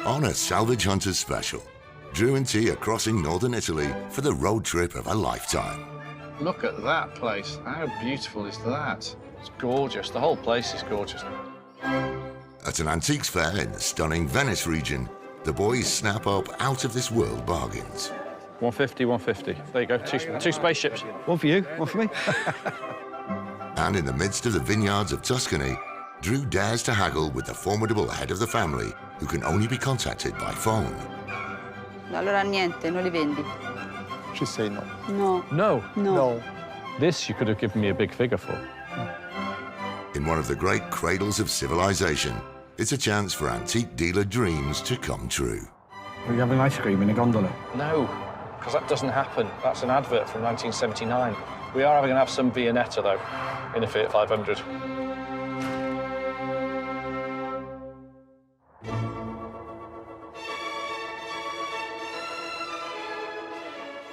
On a Salvage Hunters special, Drew and T are crossing northern Italy for the road trip of a lifetime. Look at that place. How beautiful is that? It's gorgeous. The whole place is gorgeous. At an antiques fair in the stunning Venice region, the boys snap up out-of-this-world bargains. 150, 150. There you go, two spaceships. One for you, one for me. And in the midst of the vineyards of Tuscany, Drew dares to haggle with the formidable head of the family, who can only be contacted by phone. Allora niente, non li vendi. She say no. No. No. No. This you could have given me a big figure for. In one of the great cradles of civilization, it's a chance for antique dealer dreams to come true. Are you having ice cream in a gondola? No, because that doesn't happen. That's an advert from 1979. We are going to have some Viennetta, though, in a Fiat 500.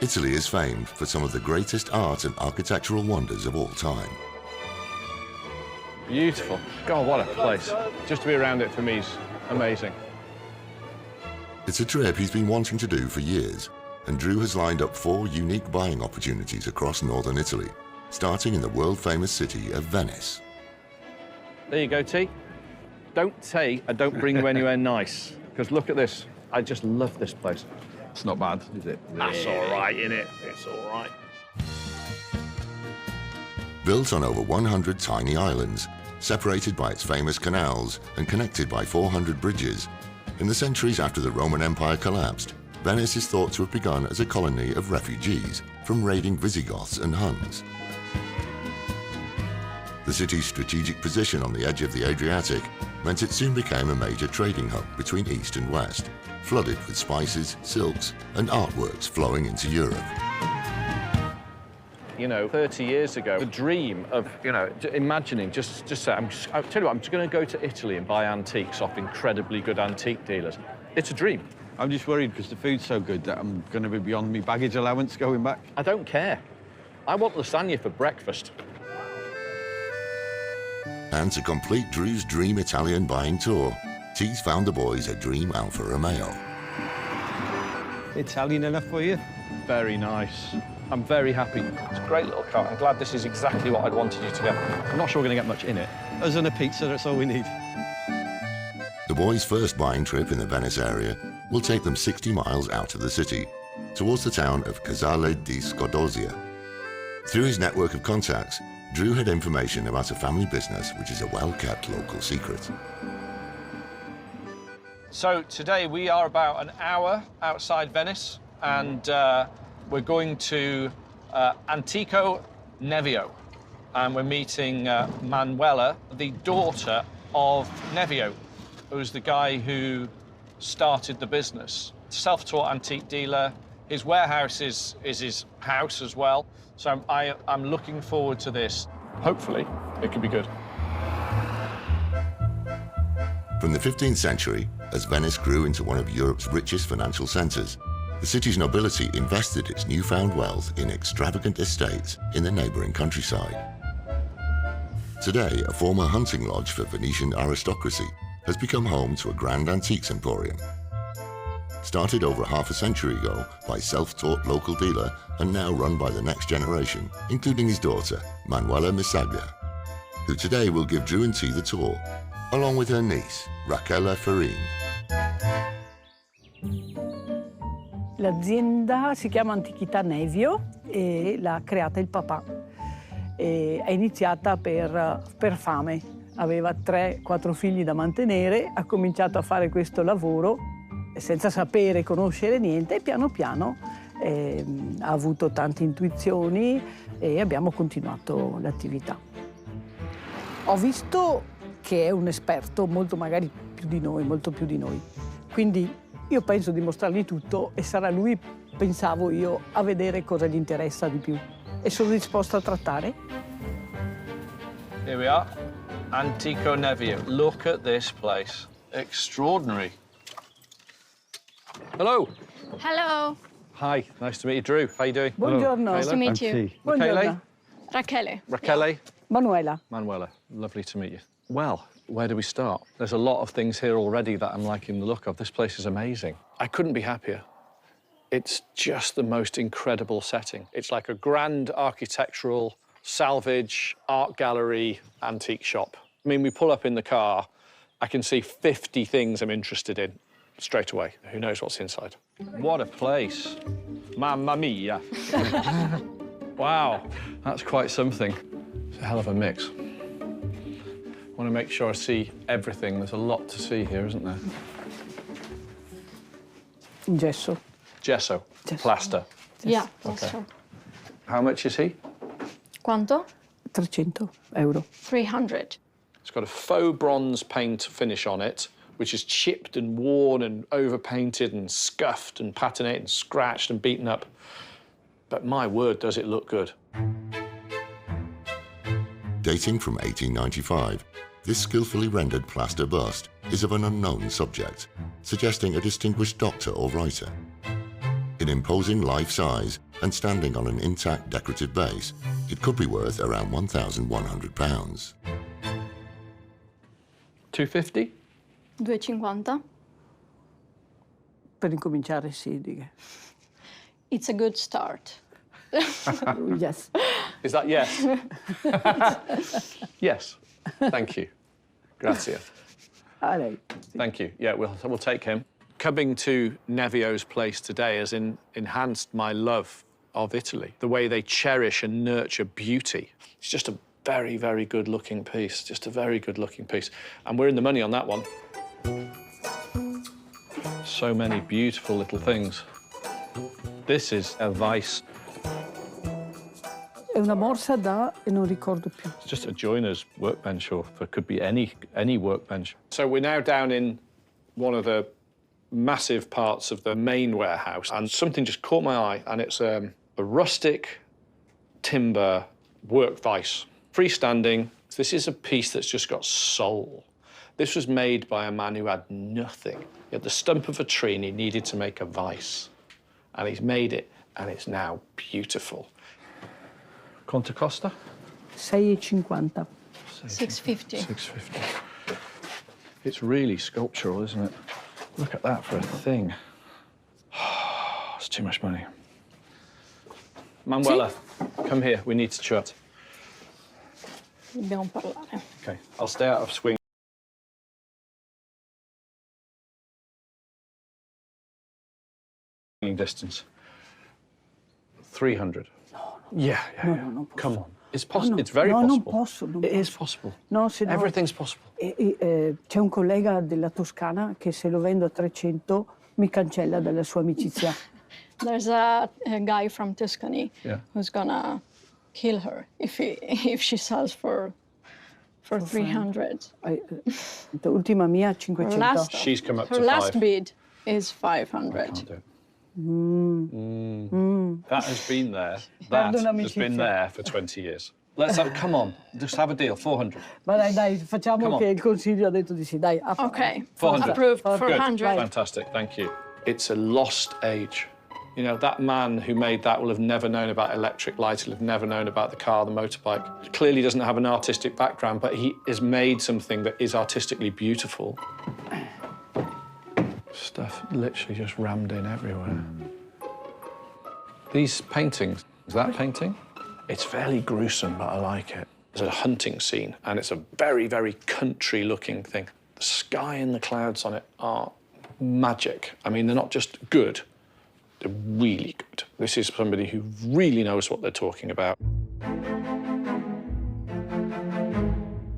Italy is famed for some of the greatest art and architectural wonders of all time. Beautiful. God, what a place. Just to be around it for me is amazing. It's a trip he's been wanting to do for years, and Drew has lined up 4 unique buying opportunities across northern Italy, starting in the world-famous city of Venice. There you go, T. Don't take and don't bring you anywhere nice, because look at this. I just love this place. It's not bad, is it? That's all right, innit? It's all right. Built on over 100 tiny islands, separated by its famous canals and connected by 400 bridges, in the centuries after the Roman Empire collapsed, Venice is thought to have begun as a colony of refugees from raiding Visigoths and Huns. The city's strategic position on the edge of the Adriatic meant it soon became a major trading hub between East and West, flooded with spices, silks, and artworks flowing into Europe. You know, 30 years ago, the dream of, you know, imagining, just say, I'll tell you what, I'm just going to go to Italy and buy antiques off incredibly good antique dealers. It's a dream. I'm just worried because the food's so good that I'm going to be beyond me baggage allowance going back. I don't care. I want lasagna for breakfast. And to complete Drew's dream Italian buying tour, T's found the boys a dream Alfa Romeo. Italian enough for you? Very nice. I'm very happy. It's a great little car. I'm glad this is exactly what I'd wanted you to get. I'm not sure we're going to get much in it. Us and a pizza, that's all we need. The boys' first buying trip in the Venice area will take them 60 miles out of the city, towards the town of Casale di Scodosia. Through his network of contacts, Drew had information about a family business which is a well-kept local secret. So today we are about an hour outside Venice, and we're going to Antico Nevio, and we're meeting Manuela, the daughter of Nevio, who's the guy who started the business. Self-taught antique dealer. His warehouse is his house as well. So I'm looking forward to this. Hopefully, it can be good. From the 15th century, as Venice grew into one of Europe's richest financial centres, the city's nobility invested its newfound wealth in extravagant estates in the neighbouring countryside. Today, a former hunting lodge for Venetian aristocracy has become home to a grand antiques emporium. Started over half a century ago by self-taught local dealer and now run by the next generation, including his daughter, Manuela Misaglia, who today will give Drew and T the tour, along with her niece, Rachele Farin. L'azienda si chiama Antichità Nevio e l'ha creata il papà. È iniziata per fame. Aveva 3-4 figli da mantenere, ha cominciato a fare questo lavoro senza sapere, conoscere niente, e piano piano ha avuto tante intuizioni e abbiamo continuato l'attività. Ho visto che è un esperto molto magari più di noi, molto più di noi. Quindi io penso di mostrargli tutto e sarà lui, pensavo io, a vedere cosa gli interessa di più. E sono disposta a trattare. Here we are, Antico Nevio. Look at this place. Extraordinary. Hello. Hello. Hi, nice to meet you, Drew. How you doing? Buongiorno. Nice to meet you. Buongiorno. Rachele? Rachele. Rachele? Manuela. Manuela, lovely to meet you. Well, Where do we start? There's a lot of things here already that I'm liking the look of. This place is amazing. I couldn't be happier. It's just the most incredible setting. It's like a grand architectural, salvage, art gallery, antique shop. I mean, we pull up in the car, I can see 50 things I'm interested in straight away. Who knows what's inside? What a place. Mamma mia. Wow, that's quite something. It's a hell of a mix. I want to make sure I see everything. There's a lot to see here, isn't there? Gesso. Gesso, plaster. Yeah, that's true. How much is he? Quanto? 300 euro. 300. It's got a faux bronze paint finish on it, which is chipped and worn and overpainted and scuffed and patinated and scratched and beaten up. But my word, does it look good. Dating from 1895, this skillfully rendered plaster bust is of an unknown subject, suggesting a distinguished doctor or writer. In imposing life size and standing on an intact decorative base, it could be worth around £1,100. 250? 250. Per incominciare, sì, dica. It's a good start. Yes. Is that yes? Yes. Thank you. Grazie. A lei. Thank you. Yeah, we'll take him. Coming to Nevio's place today has enhanced my love of Italy. The way they cherish and nurture beauty. It's just a very, very good-looking piece. Just a very good-looking piece. And we're in the money on that one. So many beautiful little things. This is a vice. È una borsa da e non ricordo più. It's just a joiner's workbench, or it could be any workbench. So we're now down in one of the massive parts of the main warehouse, and something just caught my eye, and it's a rustic timber work vise, freestanding. This is a piece that's just got soul. This was made by a man who had nothing. He had the stump of a tree and he needed to make a vise. And he's made it, and it's now beautiful. Quanto costa? 6,50. 650. 650. It's really sculptural, isn't it? Look at that for a thing. It's too much money. Manuela, come here. We need to chat. Dobbiamo parlare. Okay, I'll stay out of swing distance. 300. No. Yeah. No, non posso. Come on. It's possible. No, It's very no, possible. non posso. Non It is posso. possible. No, se no, Everything's possible. c'è un collega della Toscana che se lo vendo a 300 mi cancella dalla sua amicizia. There's a guy from Tuscany Yeah. who's gonna kill her if she sells for 300. L'ultima mia 500. Last- She's come up Her to last 5. bid is Can't 500. do it. That has been there. That Perdo has been un'amicizia. there for 20 years. Let's have, come on, just have a deal, 400. Ma dai, facciamo Come on. che il consiglio ha detto di sì. Dai, Okay, 400. approved Good. for Good, 100. fantastic, thank you. It's a lost age. You know, that man who made that will have never known about electric light, he'll have never known about the car, the motorbike. Clearly doesn't have an artistic background, but he has made something that is artistically beautiful. Stuff literally just rammed in everywhere. These paintings, is that painting? It's fairly gruesome, but I like it. There's a hunting scene, and it's a very, very country-looking thing. The sky and the clouds on it are magic. I mean, they're not just good, they're really good. This is somebody who really knows what they're talking about.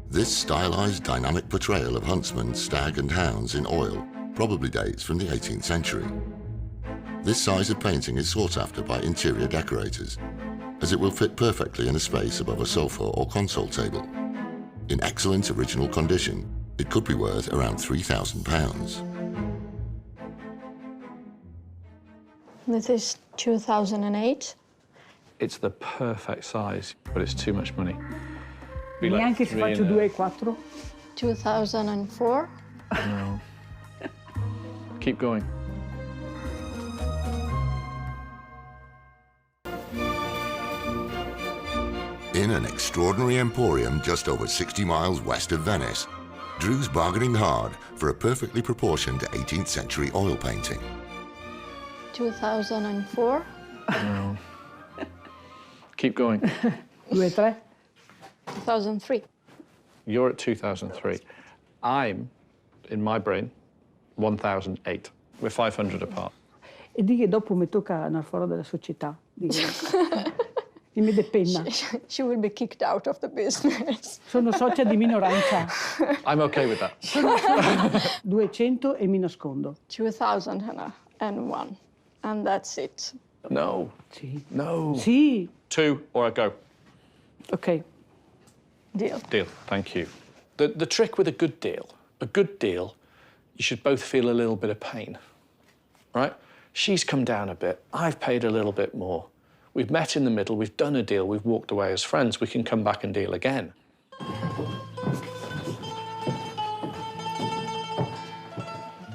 This stylized, dynamic portrayal of huntsmen, stag and hounds in oil probably dates from the 18th century. This size of painting is sought after by interior decorators, as it will fit perfectly in a space above a sofa or console table. In excellent original condition, it could be worth around £3,000. This is 2008. It's the perfect size, but it's too much money. Be like Neanche se 3 faccio and a- 2 e 4. 2004. No. Keep going. In an extraordinary emporium just over 60 miles west of Venice, Drew's bargaining hard for a perfectly proportioned 18th century oil painting. 2004. No. Keep going. 2 e 3. 2003. You're at 2003. I'm, in my brain, 1008. We're 500 apart. E di che dopo mi tocca andare fuori dalla società. Di mi depenna. She will be kicked out of the business. Sono socia di minoranza. I'm okay with that. 200 e mi nascondo. 2001. And that's it. No. Sì. No. Sì. 2 or I go. Ok. Deal. Deal. Thank you. The trick with a good deal, you should both feel a little bit of pain, right? She's come down a bit. I've paid a little bit more. We've met in the middle. We've done a deal. We've walked away as friends. We can come back and deal again.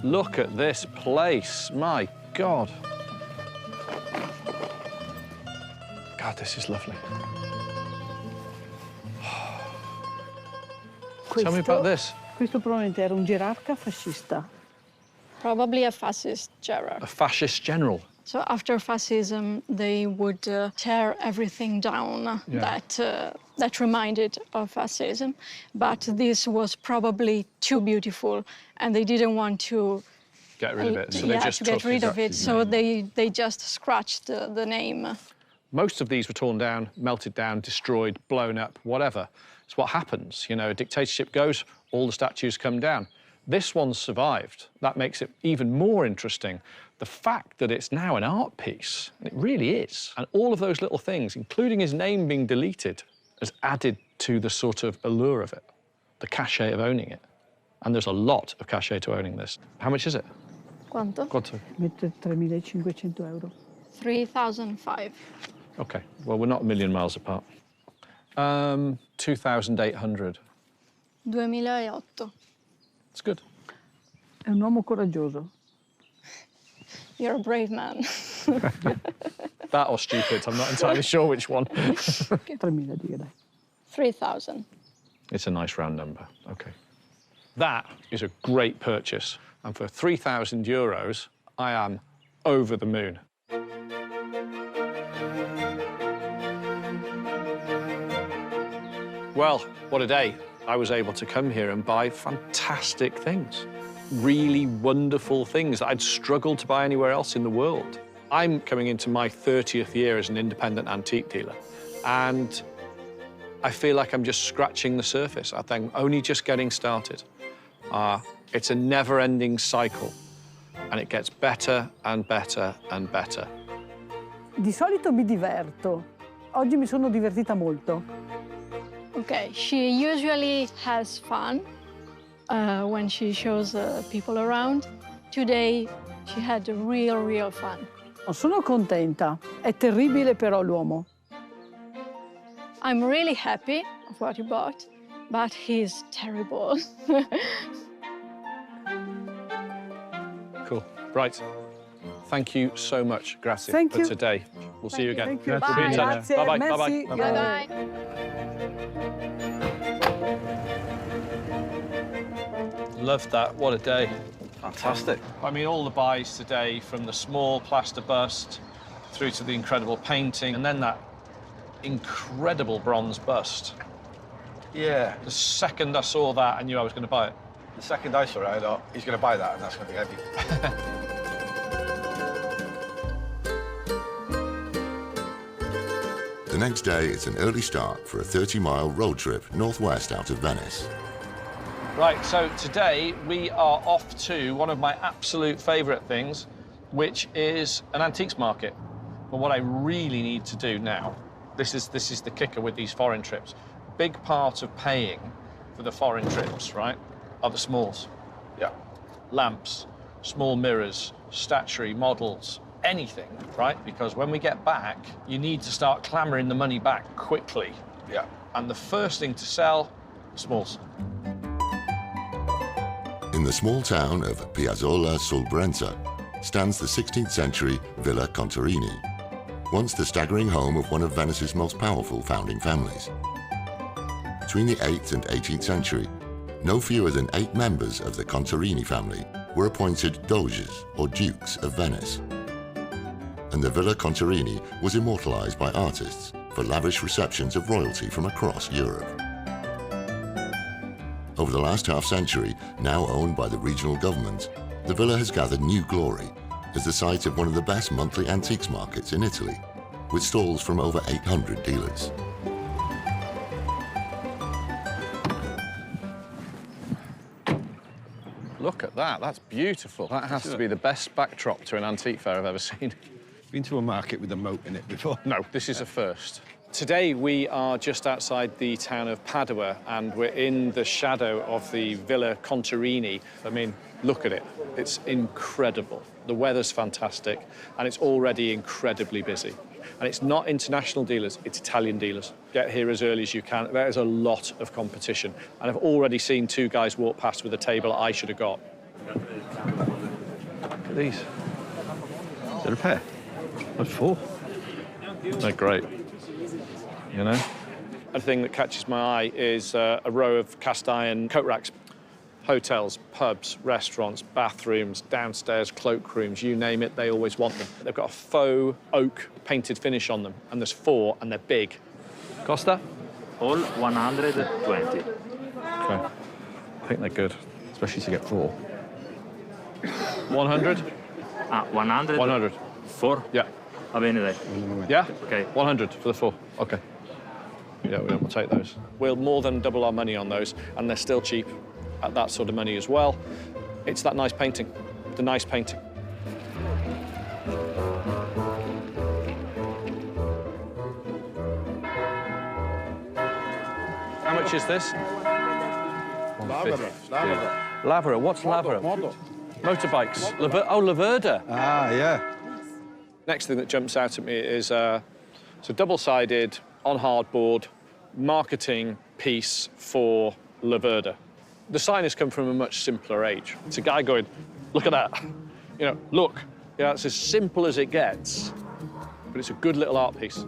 Look at this place. My God. God, this is lovely. Tell me about this. Questo probabilmente era un gerarca fascista. Probably a fascist general. A fascist general. So after fascism, they would tear everything down that reminded of fascism. But this was probably too beautiful, and they didn't want to Get rid of it. So they just to get took rid his of it. So name. they just scratched the name. Most of these were torn down, melted down, destroyed, blown up, whatever. It's what happens. You know, a dictatorship goes, all the statues come down. This one survived. That makes it even more interesting. The fact that it's now an art piece, it really is. And all of those little things, including his name being deleted, has added to the sort of allure of it, the cachet of owning it. And there's a lot of cachet to owning this. How much is it? Quanto? Quanto? Mette 3.500 euro. 3,005. Okay, well, we're not a million miles apart. 2,800. 2008. It's good. È un uomo coraggioso. You're a brave man. That or stupid, I'm not entirely sure which one. 3.000 dica, dai. 3,000. It's a nice round number, okay. That is a great purchase. And for 3,000 euros, I am over the moon. Well, what a day. I was able to come here and buy fantastic things. Really wonderful things that I'd struggled to buy anywhere else in the world. I'm coming into my 30th year as an independent antique dealer, and I feel like I'm just scratching the surface. I think I'm only just getting started. It's a never-ending cycle, and it gets better and better and better. Di solito mi diverto. Oggi mi sono divertita molto. Okay, she usually has fun when she shows people around. Today, she had real fun. Non sono contenta. È terribile però l'uomo. I'm really happy of what you bought, but he's terrible. Cool. Right. Thank you so much, Grazie, Thank for you. today. We'll see you again. Thank you. We'll be in touch. Grazie. Bye-bye. Merci. Bye-bye. Bye-bye. Love that. What a day. Fantastic. I mean, all the buys today, from the small plaster bust through to the incredible painting, and then that incredible bronze bust. Yeah. The second I saw that, I knew I was going to buy it. The second I saw it, I thought, he's going to buy that, and that's going to be heavy. The next day, it's an early start for a 30-mile road trip northwest out of Venice. Right, so today we are off to one of my absolute favourite things, which is an antiques market. But what I really need to do now, this is the kicker with these foreign trips. Big part of paying for the foreign trips, right, are the smalls. Yeah. Lamps, small mirrors, statuary, models, anything, right? Because when we get back, you need to start clambering the money back quickly. Yeah. And the first thing to sell, smalls. In the small town of Piazzola sul Brenta stands the 16th century Villa Contarini, once the staggering home of one of Venice's most powerful founding families. Between the 8th and 18th century, no fewer than 8 members of the Contarini family were appointed Doges or Dukes of Venice. And the Villa Contarini was immortalized by artists for lavish receptions of royalty from across Europe. Over the last half-century, now owned by the regional government, the villa has gathered new glory as the site of one of the best monthly antiques markets in Italy, with stalls from over 800 dealers. Look at that, that's beautiful. That has to be the best backdrop to an antique fair I've ever seen. Been to a market with a moat in it before? No, this is a first. Today we are just outside the town of Padua and we're in the shadow of the Villa Contarini. I mean, look at it. It's incredible. The weather's fantastic and it's already incredibly busy. And it's not international dealers, it's Italian dealers. Get here as early as you can. There is a lot of competition. And I've already seen 2 guys walk past with a table I should have got. Look at these. Is that a pair? That's 4. They're great. You know? A thing that catches my eye is a row of cast iron coat racks. Hotels, pubs, restaurants, bathrooms, downstairs cloakrooms, you name it, they always want them. They've got a faux oak painted finish on them, and there's 4, and they're big. Costa? All 120. Okay. I think they're good. Especially to get 4. 100? 100? 100. 4? Yeah. Va bene, dai. Yeah? Okay. 100 for the 4. Okay. Yeah, we'll take those. We'll more than double our money on those, and they're still cheap at that sort of money as well. It's that nice painting, the nice painting. How much is this? Lavera. What's Lavera? Motorbikes. Laverda. Ah, yeah. Next thing that jumps out at me is it's a double-sided, on hardboard, marketing piece for Laverda. The sign has come from a much simpler age. It's a guy going, look at that. You know, look. Yeah, it's as simple as it gets, but it's a good little art piece.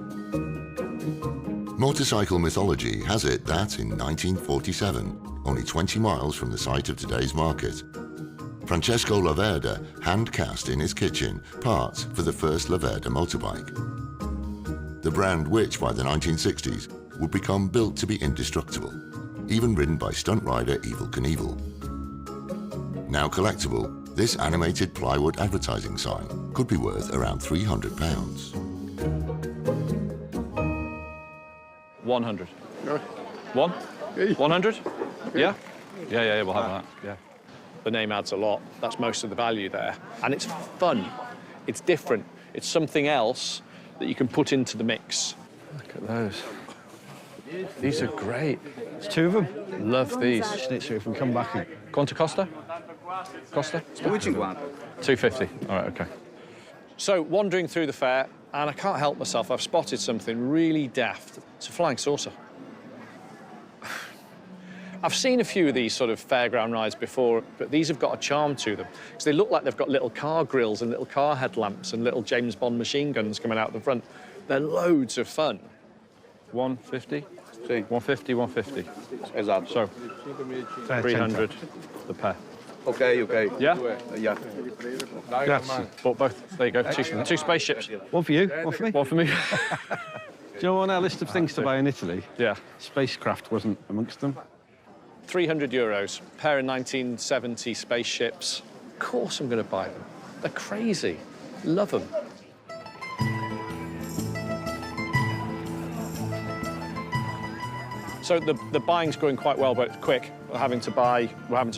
Motorcycle mythology has it that in 1947, only 20 miles from the site of today's market, Francesco Laverda hand-cast in his kitchen parts for the first Laverda motorbike. The brand which, by the 1960s, would become built to be indestructible, even ridden by stunt rider Evel Knievel. Now collectible, this animated plywood advertising sign could be worth around £300. 100. 1? 100? Yeah? Yeah, we'll have that, yeah. The name adds a lot. That's most of the value there. And it's fun. It's different. It's something else that you can put into the mix. Look at those. These are great. There's 2 of them. Love these. Just need to see if we come back in. Quanto costa? Costa? 250. All right, okay. So, wandering through the fair, and I can't help myself, I've spotted something really daft. It's a flying saucer. I've seen a few of these sort of fairground rides before, but these have got a charm to them, because they look like they've got little car grills and little car headlamps and little James Bond machine guns coming out the front. They're loads of fun. 150? Sì. 150, 150. Esatto. So, 300 the pair. Okay. Yeah? Yeah. Grazie. Bought both. There you go. 2 spaceships. 1 for you, 1 for me. 1 for me. Do you know on our list of things to buy in Italy? Yeah. Spacecraft wasn't amongst them. €300. Pair of 1970 spaceships. Of course I'm going to buy them. They're crazy. Love them. So the buying's going quite well, but it's quick. We're having to buy bam,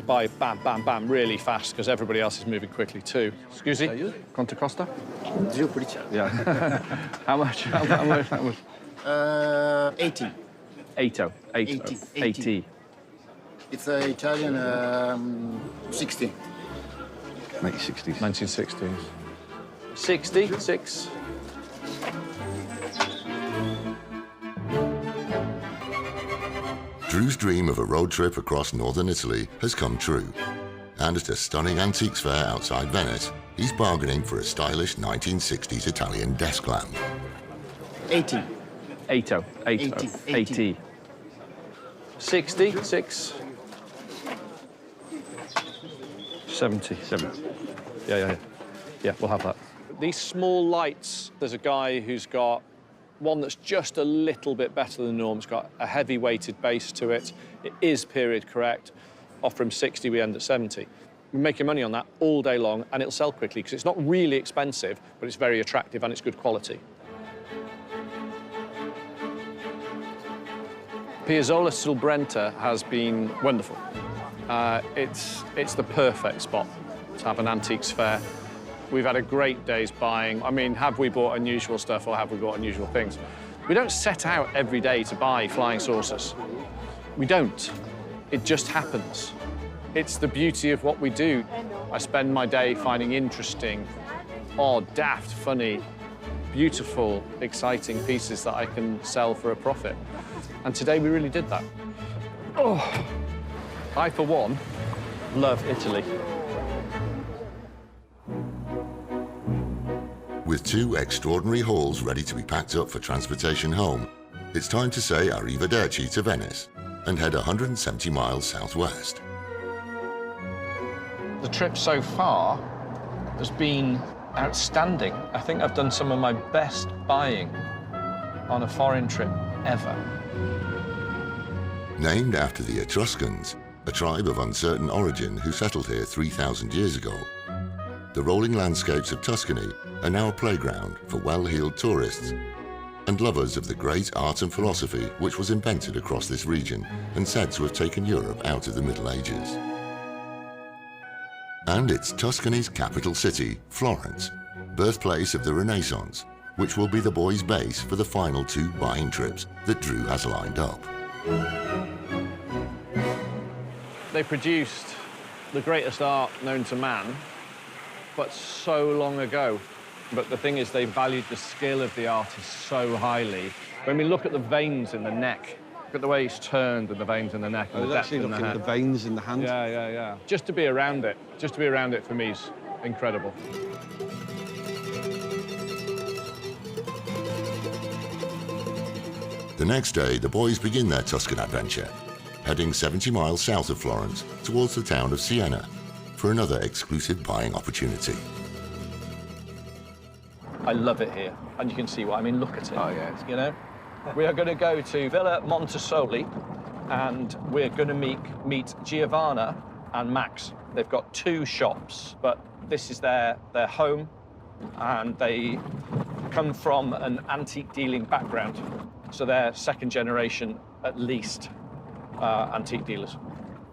bam, bam, really fast because everybody else is moving quickly too. Excuse me? Quanto costa? Yeah. How much? How much? 80. 80. It's Italian 60. 1960s. 1960s. 66. Drew's dream of a road trip across northern Italy has come true. And at a stunning antiques fair outside Venice, he's bargaining for a stylish 1960s Italian desk lamp. 80. 80. 66. 70. Yeah, we'll have that. These small lights, there's a guy who's got one that's just a little bit better than norm. It's got a heavy weighted base to it. It is period correct. Offer him 60, we end at 70. We're making money on that all day long, and it'll sell quickly because it's not really expensive, but it's very attractive and it's good quality. Piazzolla sul Brenta has been wonderful. It's the perfect spot to have an antiques fair. We've had a great day's buying. I mean, have we bought unusual stuff or have we bought unusual things? We don't set out every day to buy flying saucers. We don't. It just happens. It's the beauty of what we do. I spend my day finding interesting, odd, daft, funny, beautiful, exciting pieces that I can sell for a profit. And today we really did that. Oh, I, for one, love Italy. With 2 extraordinary hauls ready to be packed up for transportation home, it's time to say arrivederci to Venice and head 170 miles southwest. The trip so far has been outstanding. I think I've done some of my best buying on a foreign trip ever. Named after the Etruscans, a tribe of uncertain origin who settled here 3,000 years ago, the rolling landscapes of Tuscany are now a playground for well-heeled tourists and lovers of the great art and philosophy which was invented across this region and said to have taken Europe out of the Middle Ages. And it's Tuscany's capital city, Florence, birthplace of the Renaissance, which will be the boys' base for the final 2 buying trips that Drew has lined up. They produced the greatest art known to man, but so long ago. But the thing is, they valued the skill of the artist so highly. When we look at the veins in the neck, look at the way it's turned and the veins in the neck. I and was the depth actually in the looking at head. the veins in the hand. Yeah. Just to be around it for me is incredible. The next day, the boys begin their Tuscan adventure, heading 70 miles south of Florence towards the town of Siena for another exclusive buying opportunity. I love it here, and you can see why. I mean, look at it. Oh, yeah. You know? We are going to go to Villa Montesoli, and we're going to meet Giovanna and Max. They've got 2 shops, but this is their home, and they come from an antique dealing background. So they're second generation, at least, antique dealers.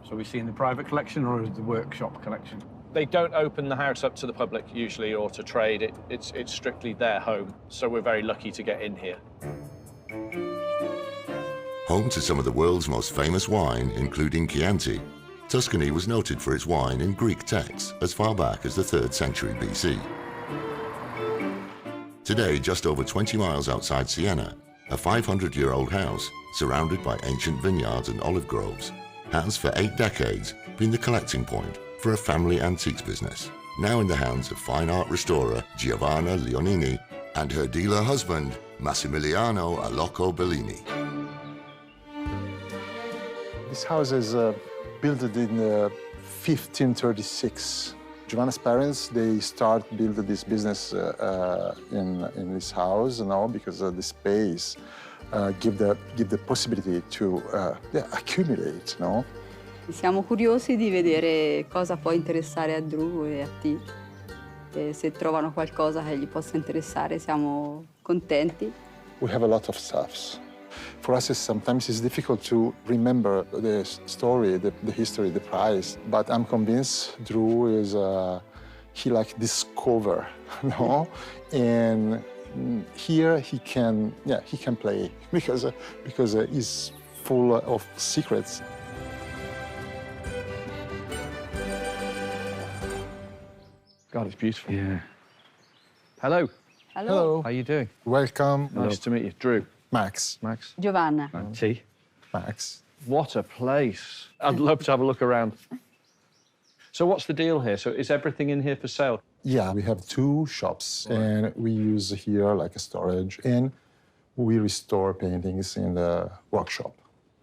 So we see in the private collection or is the workshop collection? They don't open the house up to the public usually or to trade. It's strictly their home. So we're very lucky to get in here. Home to some of the world's most famous wine, including Chianti, Tuscany was noted for its wine in Greek texts as far back as the 3rd century BC. Today, just over 20 miles outside Siena, a 500-year-old house surrounded by ancient vineyards and olive groves has for 8 decades been the collecting point for a family antiques business, now in the hands of fine art restorer Giovanna Leonini and her dealer husband Massimiliano Alocco Bellini. This house is built in 1536. Giovanna's parents, they start build this business in this house, because the space give the possibility to accumulate, Siamo curiosi di vedere cosa può interessare a Drew e a T. E se trovano qualcosa che gli possa interessare, siamo contenti. We have a lot of stuffs. For us, sometimes it's difficult to remember the story, the history, the price. But I'm convinced Drew is he discover, and here he can play because he's full of secrets. God, it's beautiful. Yeah. Hello. Hello. How are you doing? Welcome. Nice to meet you. Drew. Max. Giovanna. Tea. Max. What a place. I'd love to have a look around. So what's the deal here? So is everything in here for sale? Yeah, we have 2 shops, and we use here like a storage, and we restore paintings in the workshop.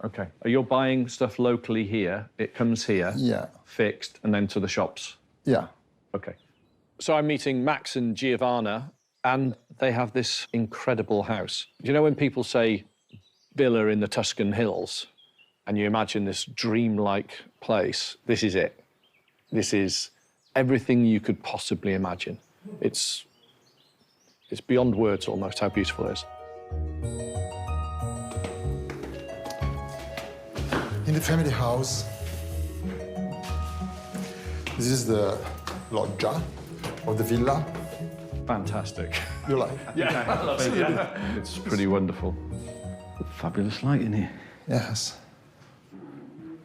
Okay. You're buying stuff locally here. It comes here, Yeah. fixed, and then to the shops. Yeah. Okay. So I'm meeting Max and Giovanna, and they have this incredible house. You know when people say villa in the Tuscan hills, and you imagine this dreamlike place? This is it. This is everything you could possibly imagine. It's beyond words almost how beautiful it is. In the family house, this is the loggia of the villa. Fantastic. You like? Yeah, I love it. It's pretty wonderful. Fabulous light in here. Yes.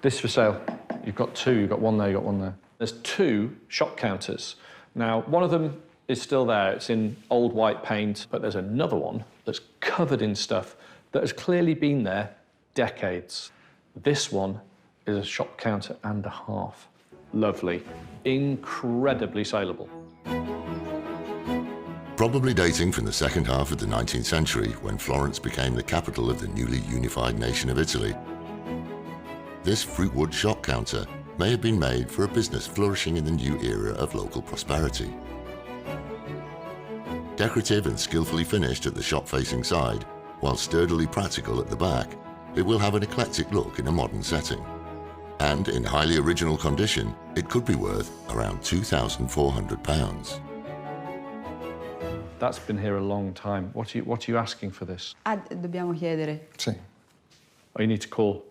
This for sale. You've got two. You've got one there, you've got one there. There's two shop counters. Now, one of them is still there. It's in old white paint, but there's another one that's covered in stuff that has clearly been there decades. This one is a shop counter and a half. Lovely. Incredibly saleable. Probably dating from the second half of the 19th century, when Florence became the capital of the newly unified nation of Italy. This fruitwood shop counter may have been made for a business flourishing in the new era of local prosperity. Decorative and skillfully finished at the shop-facing side, while sturdily practical at the back, it will have an eclectic look in a modern setting. And in highly original condition, it could be worth around £2,400. That's been here a long time. What are you asking for this? Dobbiamo chiedere. Sì. Oh, you need to call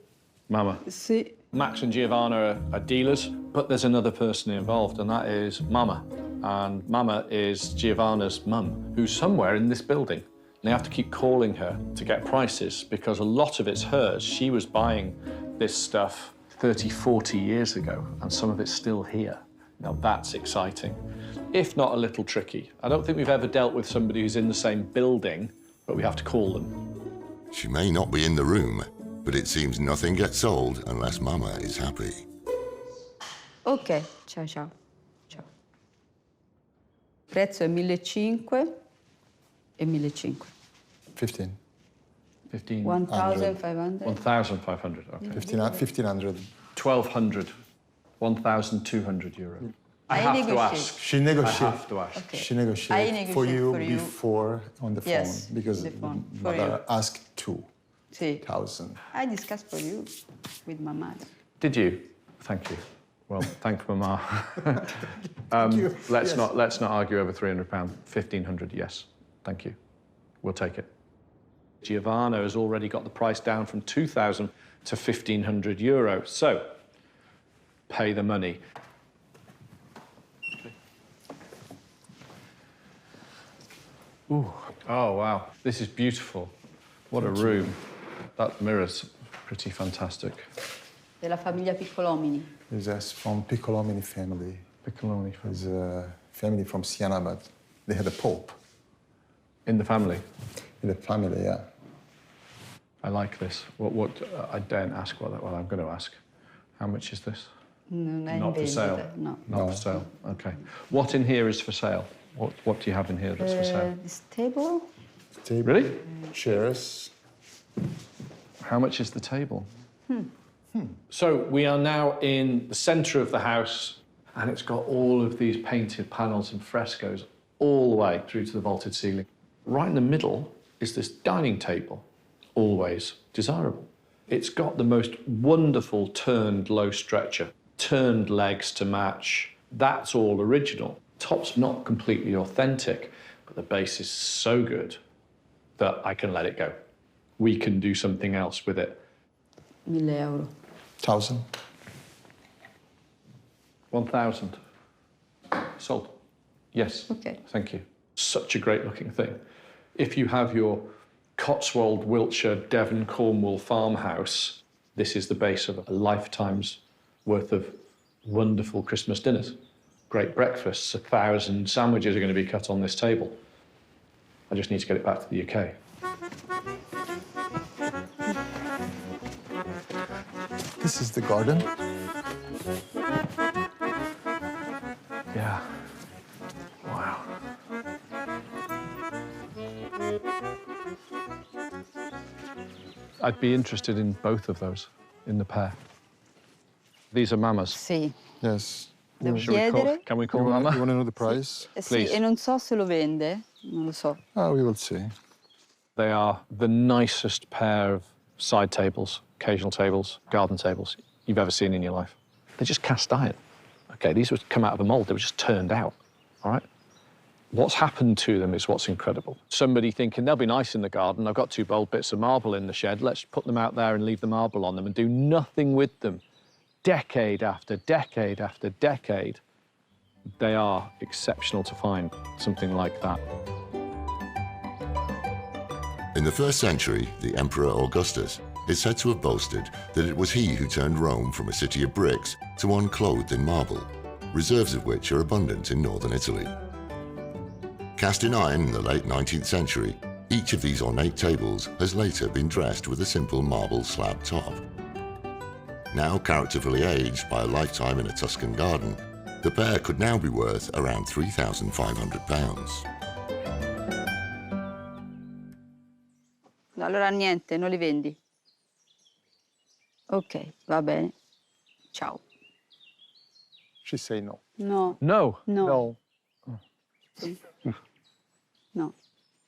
Mama. Sì. Max and Giovanna are dealers, but there's another person involved, and that is Mama. And Mama is Giovanna's mum, who's somewhere in this building. And they have to keep calling her to get prices because a lot of it's hers. She was buying this stuff 30, 40 years ago, and some of it's still here. Now that's exciting, if not a little tricky. I don't think we've ever dealt with somebody who's in the same building, but we have to call them. She may not be in the room, but it seems nothing gets sold unless Mama is happy. Ok, ciao ciao. Ciao. Prezzo è 1.500 e 1.500. 15. 15. 1.500. 1,500, okay. 1,500. 1,200. 1,200 euro. I I have to negotiate. ask. She I negotiates. have to ask. Okay. She I negotiates negotiate for you for you. before on the phone, Yes, because the phone, the for mother you. asked 2,000. Sì. I discussed for you with my mother. Did you? Thank you. Well, thank Mama. you. Let's Yes. not argue over £300. 1,500, yes. Thank you. We'll take it. Giovanna has already got the price down from 2,000 to 1,500 euro. So, pay the money. Ooh. Oh, wow. This is beautiful. What a room. That mirror's pretty fantastic. Della famiglia Piccolomini. This is from Piccolomini family. Piccolomini. It's a family from Siena, but they had a pope In the family. in the family, yeah. I like this. What I daren't ask what I'm going to ask. How much is this? Non è in Not for sale. vendita, no. Not for sale. Okay. What in here is for sale? What do you have in here that's for sale? This table, Table, Really? chairs. How much is the table? So we are now in the centre of the house, and it's got all of these painted panels and frescoes all the way through to the vaulted ceiling. Right in the middle is this dining table, always desirable. It's got the most wonderful turned low stretcher, turned legs to match. That's all original. Top's not completely authentic, but the base is so good that I can let it go. We can do something else with it. 1.000 euro. 1,000. 1,000. Sold. Yes. Okay. Thank you. Such a great looking thing. If you have your Cotswold, Wiltshire, Devon, Cornwall farmhouse, this is the base of a lifetime's worth of wonderful Christmas dinners. Great breakfasts, 1,000 sandwiches are going to be cut on this table. I just need to get it back to the UK. This is the garden. Yeah. Wow. I'd be interested in both of those, in the pair. These are Mama's. Sì. Yes. Devo Should we call, chiedere. can we call You Mama? want to know the price? Sì, Please. e non so se lo vende, non lo so. Ah, we will see. They are the nicest pair of side tables, occasional tables, garden tables you've ever seen in your life. They're just cast iron. Okay, these would come out of a mould. They were just turned out, all right? What's happened to them is what's incredible. Somebody thinking, they'll be nice in the garden. I've got 2 bold bits of marble in the shed. Let's put them out there and leave the marble on them and do nothing with them. Decade after decade after decade, they are exceptional to find something like that. In the 1st century, the Emperor Augustus is said to have boasted that it was he who turned Rome from a city of bricks to one clothed in marble, reserves of which are abundant in northern Italy. Cast in iron in the late 19th century, each of these ornate tables has later been dressed with a simple marble slab top. Now characterfully aged by a lifetime in a Tuscan garden, the pair could now be worth around £3,500. Allora niente, non li vendi. Ok, va bene. Ciao. She say no. No. No. No. No.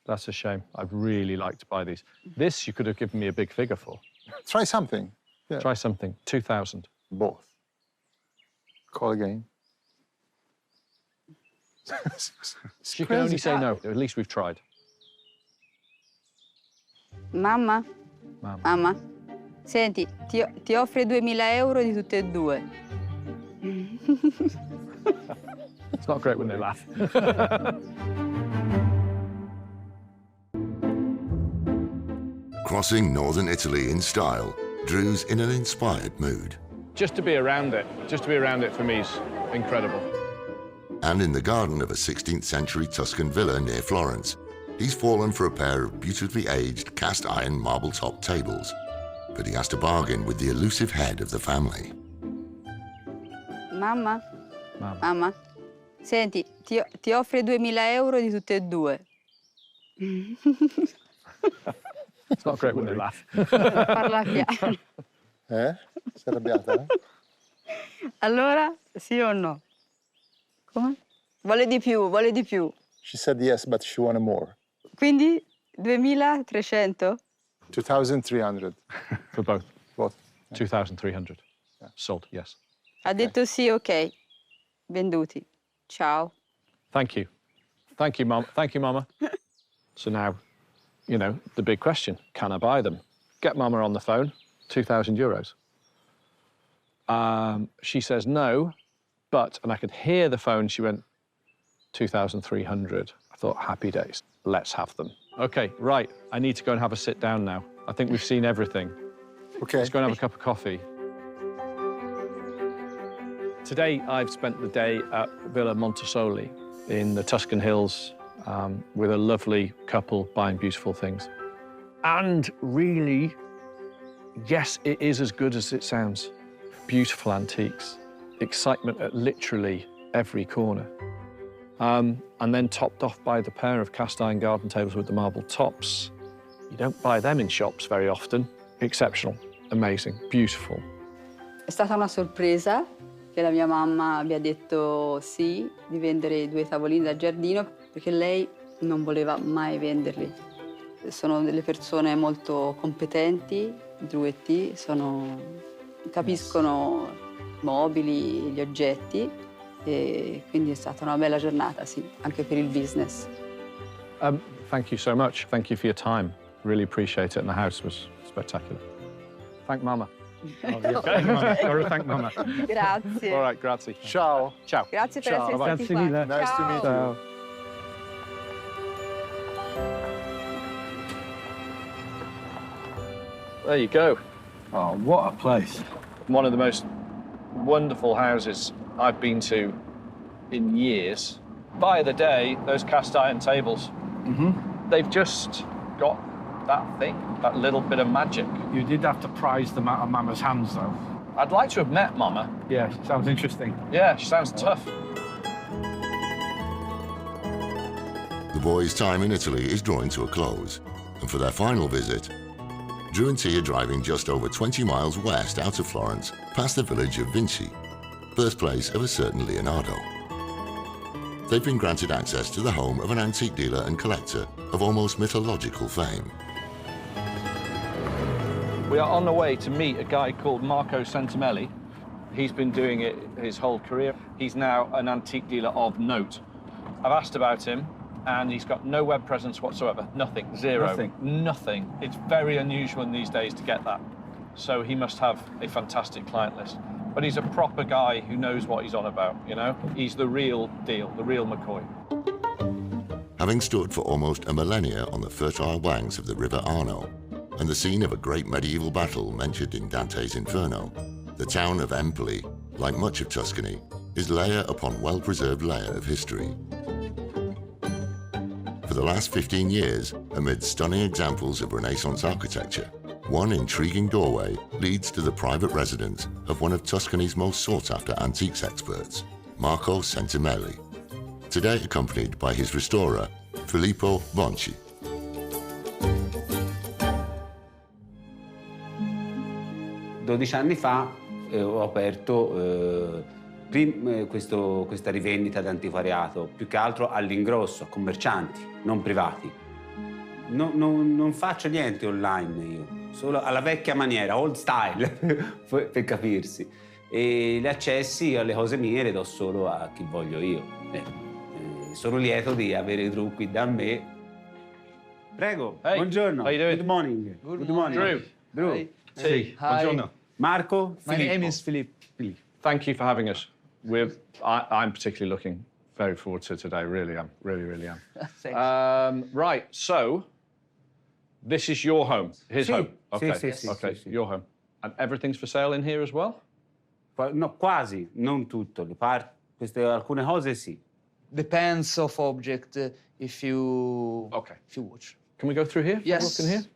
That's a shame. I'd really like to buy these. This you could have given me a big figure for. Try something. Yeah. Try something. 2,000. Both. Call again. You can only say no. At least we've tried. Mamma? Mamma. Mamma? Senti, ti offre 2.000 euro di tutte e due. It's not great when they laugh. Crossing northern Italy in style, Drew's in an inspired mood. Just to be around it for me is incredible. And in the garden of a 16th century Tuscan villa near Florence, he's fallen for a pair of beautifully aged cast iron marble top tables. But he has to bargain with the elusive head of the family. Mamma? Mamma. Mamma? Senti, ti offre 2.000 euro di tutte e due. It's not great when they laugh. Parla piano. Sei arrabbiata? Allora, sì o no? Come? Vuole di più, vuole di più. She said yes, but she wanted more. Quindi 2.300? 2,300. For both. Both. 2,300. Sold, yes. Ha detto sì, ok. Venduti. Ciao. Thank you. Thank you, Mom. Thank you, Mama. So now, you know, the big question, can I buy them? Get Mama on the phone, 2,000 euros. She says no, but, and I could hear the phone, she went, 2,300. I thought, happy days, let's have them. Okay, right, I need to go and have a sit down now. I think we've seen everything. Okay. Let's go and have a cup of coffee. Today, I've spent the day at Villa Montesoli in the Tuscan hills with a lovely couple buying beautiful things. And really, yes, it is as good as it sounds. Beautiful antiques, excitement at literally every corner. And then topped off by the pair of cast iron garden tables with the marble tops. You don't buy them in shops very often. Exceptional, amazing, beautiful. È stata una sorpresa che la mia mamma abbia detto sì di vendere i 2 tavolini da giardino, perché lei non voleva mai venderli. Sono delle persone molto competenti, Drew e T, capiscono i mobili, gli oggetti, e quindi è stata una bella giornata, sì, anche per il business. Thank you so much. Thank you for your time. Really appreciate it, and the house was spectacular. Thank Mama. Or thank Mama. Grazie. All right, grazie. Ciao. Ciao. Grazie per Ciao. essere stati Grazie qua. mille. Nice to meet you. There you go. Oh, what a place. One of the most wonderful houses I've been to in years. By the day, those cast iron tables, they've just got that thing, that little bit of magic. You did have to prize them out of Mama's hands, though. I'd like to have met Mama. Yeah, sounds interesting. Yeah, she sounds tough. The boys' time in Italy is drawing to a close, and for their final visit, Drew and T are driving just over 20 miles west out of Florence, past the village of Vinci. birthplace of a certain Leonardo. They've been granted access to the home of an antique dealer and collector of almost mythological fame. We are on the way to meet a guy called Marco Sentimelli. He's been doing it his whole career. He's now an antique dealer of note. I've asked about him, and he's got no web presence whatsoever. Nothing, zero. Nothing. Nothing. It's very unusual in these days to get that. So he must have a fantastic client list. But he's a proper guy who knows what he's on about, you know? He's the real deal, the real McCoy. Having stood for almost a millennia on the fertile banks of the River Arno, and the scene of a great medieval battle mentioned in Dante's Inferno, the town of Empoli, like much of Tuscany, is layer upon well-preserved layer of history. For the last 15 years, amid stunning examples of Renaissance architecture, one intriguing doorway leads to the private residence of one of Tuscany's most sought-after antiques experts, Marco Sentimelli, today accompanied by his restorer, Filippo Bonci. Anni fa ho aperto questa rivendita d'antiquariato, più che altro all'ingrosso, a commercianti, non privati. Non faccio niente online io, solo alla vecchia maniera, old style, per capirsi. E gli accessi alle cose mie li do solo a chi voglio io. Sono lieto di avere i trucchi da me. Prego, hey, buongiorno. How you doing? Good morning. Good morning. Drew. Hi. Sì, Hi. buongiorno. Marco? My name is Philippe. Thank you for having us. I'm particularly looking very forward to today, really am. Really am. Thanks. Right, so this is your home, his Sì, home. Okay, sì, okay, sì. your home. And everything's for sale in here as well? No, quasi, non tutto. Alcune cose sì. Depends of object if you watch. Can we go through here? Yes. Look in here?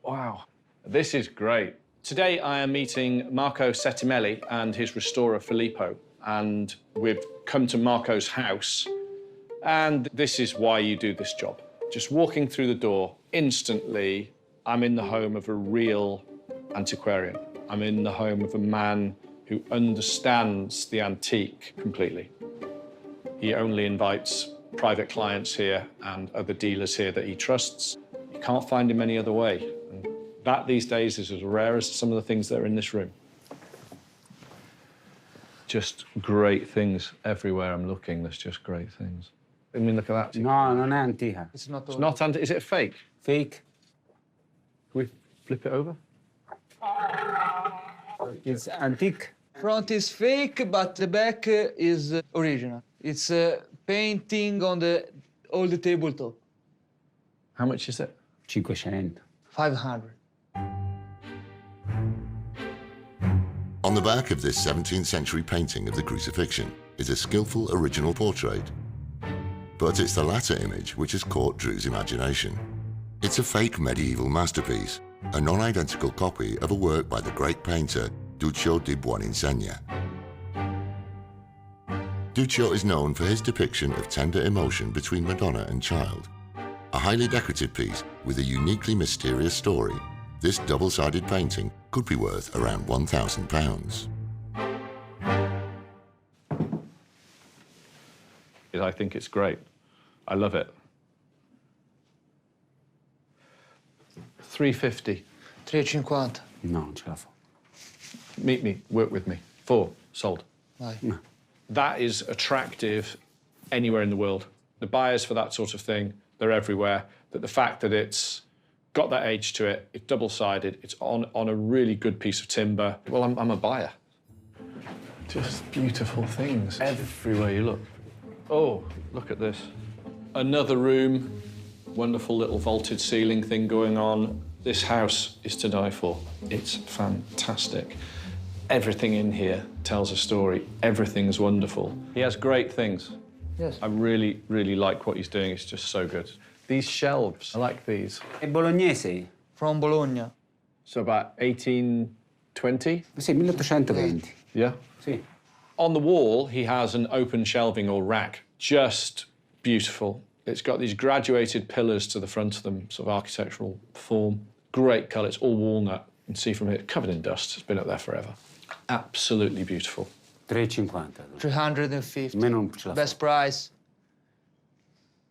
Wow, this is great. Today I am meeting Marco Sentimelli and his restorer Filippo, and we've come to Marco's house, and this is why you do this job. Just walking through the door, instantly I'm in the home of a real antiquarian. I'm in the home of a man who understands the antique completely. He only invites private clients here and other dealers here that he trusts. You can't find him any other way. And that these days is as rare as some of the things that are in this room. Just great things everywhere I'm looking. There's just great things. I mean, look at that. No, non è antica. It's not. It's not antique. Is it a fake? Fake. Can we flip it over? It's antique. Front is fake, but the back is original. It's a painting on all the tabletop. How much is it? 500. 500. On the back of this 17th century painting of the crucifixion is a skillful original portrait. But it's the latter image which has caught Drew's imagination. It's a fake medieval masterpiece, a non-identical copy of a work by the great painter Duccio di Buoninsegna. Duccio is known for his depiction of tender emotion between Madonna and child. A highly decorative piece with a uniquely mysterious story, this double-sided painting could be worth around £1,000. I think it's great. I love it. 350. 350. No, non ce la fa. Meet me, work with me. 4, sold. Vai. No. That is attractive anywhere in the world. The buyers for that sort of thing, they're everywhere. But the fact that it's got that age to it, it's double-sided, it's on a really good piece of timber. Well, I'm a buyer. Just beautiful things everywhere you look. Oh, look at this. Another room, wonderful little vaulted ceiling thing going on. This house is to die for. It's fantastic. Everything in here tells a story. Everything's wonderful. He has great things. Yes. I really, really like what he's doing. It's just so good. These shelves, I like these. È bolognese? From Bologna. So about 1820? Sì, 1820. Yeah. Sì. On the wall, he has an open shelving or rack. Just beautiful. It's got these graduated pillars to the front of them, sort of architectural form. Great colour. It's all walnut. You can see from here, covered in dust. It's been up there forever. Absolutely beautiful. 3,50. 350. Me non ce la Best price.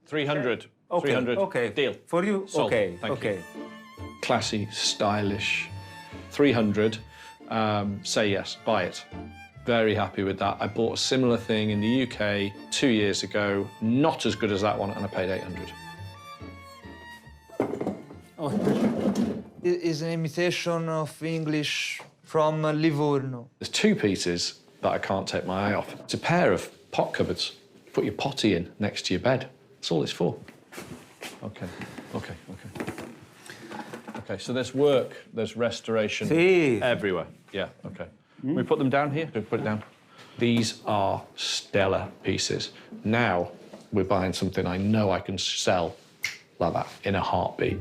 300. Okay, 300. okay. Deal. For you? Sold. Okay, Thank okay. you. Classy, stylish. 300. Say yes, buy it. Very happy with that. I bought a similar thing in the UK 2 years ago. Not as good as that one, and I paid 800. It is an imitation of English from Livorno. There's two pieces that I can't take my eye off. It's a pair of pot cupboards. Put your potty in next to your bed. That's all it's for. Okay, okay, okay. Okay, so there's work, there's restoration everywhere. Yeah, okay. Can we put them down here? Put it down. These are stellar pieces. Now we're buying something I know I can sell like that in a heartbeat.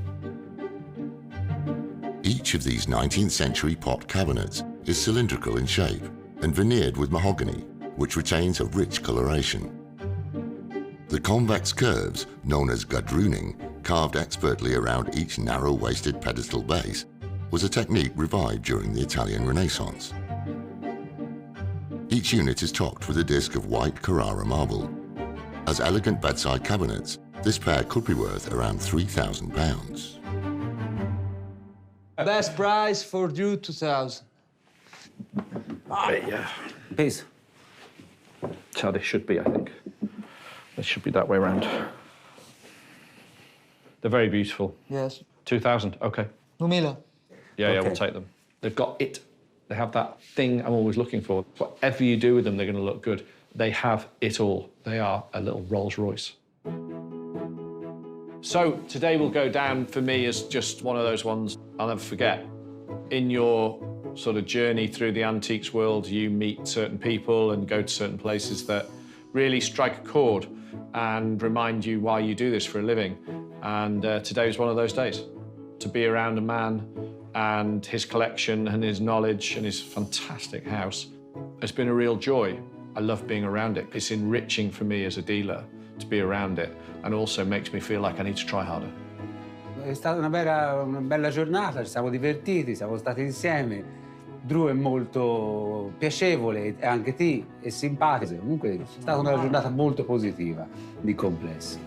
Each of these 19th century pot cabinets is cylindrical in shape and veneered with mahogany, which retains a rich coloration. The convex curves, known as gadrooning, carved expertly around each narrow-waisted pedestal base, was a technique revived during the Italian Renaissance. Each unit is topped with a disc of white Carrara marble. As elegant bedside cabinets, this pair could be worth around £3,000. Best price for you, 2,000. Yeah. Peace. That's how they should be, I think. They should be that way around. They're very beautiful. Yes. 2,000, okay. 2,000. Yeah, we'll take them. They've got it. They have that thing I'm always looking for. Whatever you do with them, they're going to look good. They have it all. They are a little Rolls Royce. So today will go down for me as just one of those ones I'll never forget. In your sort of journey through the antiques world, you meet certain people and go to certain places that really strike a chord and remind you why you do this for a living. And today was one of those days. To be around a man and his collection and his knowledge and his fantastic house, it's been a real joy. I love being around it. It's enriching for me as a dealer to be around it, and also makes me feel like I need to try harder. È stata una bella giornata, ci siamo divertiti, siamo stati insieme. Drew è molto piacevole, e anche te è simpatico. Comunque è stata una giornata molto positiva di complessi.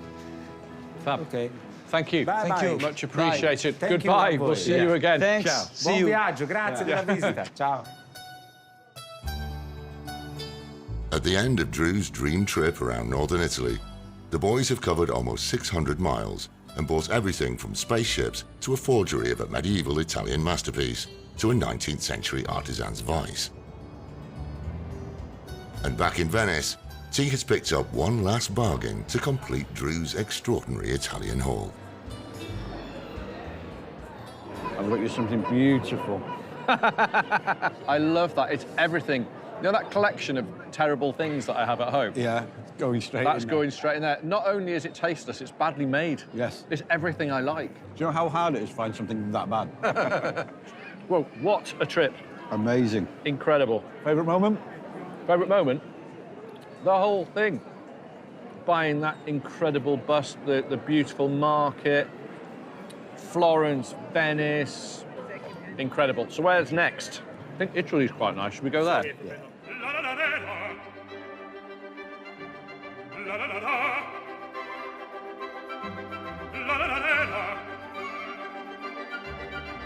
Fab. Ok. Thank you. Bye, Thank bye. you. Much appreciated. Thank you, Goodbye. boy. We'll see you again. Thanks. Ciao. See Buon you. viaggio, grazie della visita. Ciao. At the end of Drew's dream trip around northern Italy, the boys have covered almost 600 miles and bought everything from spaceships to a forgery of a medieval Italian masterpiece to a 19th century artisan's vice. And back in Venice, T has picked up one last bargain to complete Drew's extraordinary Italian haul. I've got you something beautiful. I love that. It's everything. You know that collection of terrible things that I have at home? Yeah, going straight That's in going straight in there. Not only is it tasteless, it's badly made. Yes. It's everything I like. Do you know how hard it is to find something that bad? Well, what a trip. Amazing. Incredible. Favourite moment? Favourite moment? The whole thing. Buying that incredible bust, the beautiful market, Florence, Venice. Incredible. So where's next? I think Italy's quite nice. Should we go there? Yeah.